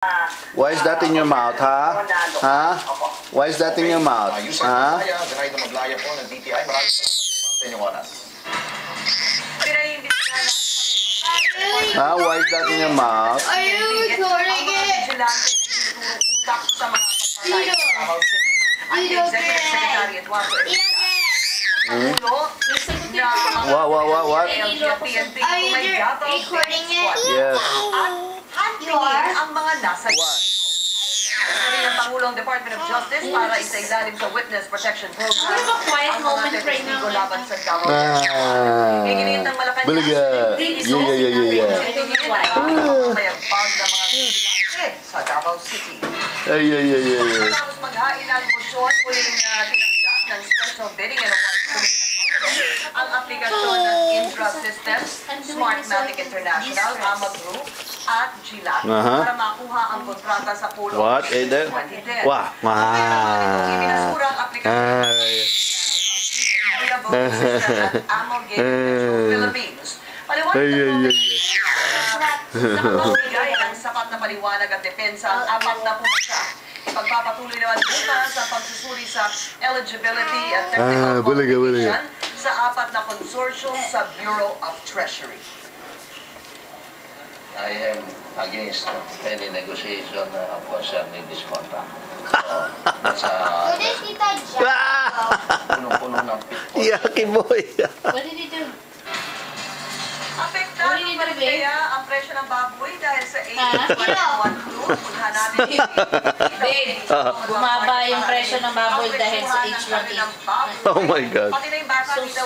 Why is that in your mouth, ha? Ha? Why is that in your mouth? Ha? Ha? Why is that in your mouth? Are you recording it? What? Are you recording it? Yes. You are? What? Ng Pangulong Department of Justice para isailalim sa Witness Protection Program. Have a quiet moment right now. Laban sa Davao. Ah. Bulaga. Yeah. Mayagpag ng mga vigilante sa Davao City. Yeah. Matapos maghain ng motion, muling tinanggap ng Special Bidding and Awards Committee ng Congress ang aplikasyon ng Indra Systems, Smartmatic International, AMA Group, at GLAT para makuha ang kontrata sa pulong What? There? 2010. Wow. Ibinasura ang aplikasyon ng AMA Philippines. Paliwanag nakabigay ng sapat na paliwanag at depensa ang apat na pumasya. Ipagpapatuloy naman bukas ang pagsusuri sa eligibility at technical qualification sa apat na consortium sa Bureau of Treasury. I am against any negotiation concerning this contract. That's What did Tita Jack? punong-puno ng pitpot. Yucky boy. What did he do? Apektado pa rin kaya ang presyo ng baboy dahil sa H1N1 crude. Punha natin Bumaba yung presyo ng baboy dahil sa H1N1. Oh my God. Pati na yung baka dito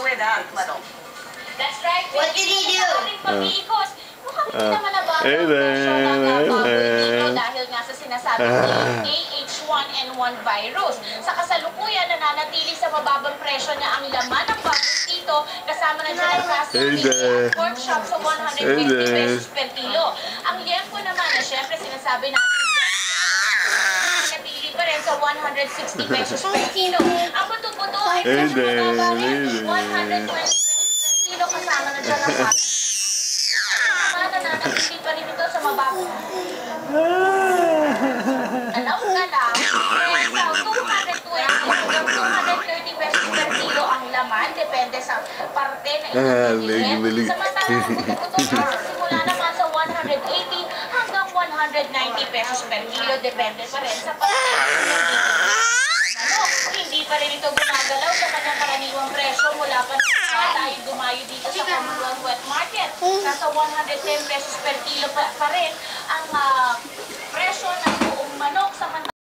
That's right. What did he do? Pag-iikos. Mukhang hindi naman nabago yung presyo ng baboy dito dahil nga sa sinasabi ng H1N1 virus. Sa kasalukuyan, nananatili sa mababang presyo na ang laman ng baboy dito kasama na dyan ang gasoline at pork chop sa 150 pesos per kilo. Ang liempo naman na syempre sinasabi natin napili pa rin sa 160 pesos per kilo. Ang buto-buto ay presyo mababa rin 120 pesos per kilo kasama na dyan ang gasoline. Nananatili pa rin ito sa mababang. Alam ka lang, sa 220 hanggang 230 pesos per kilo ang laman, depende sa parte na ito. Samantalang buto-buto simula naman sa 180 hanggang 190 pesos per kilo, depende pa rin sa parte na hindi pa rin ito gumagalaw sa kanyang karaniwang presyo mula pa tayo dumayo dito sa Commonwealth Wet Market. Nasa 110 pesos per kilo pa rin ang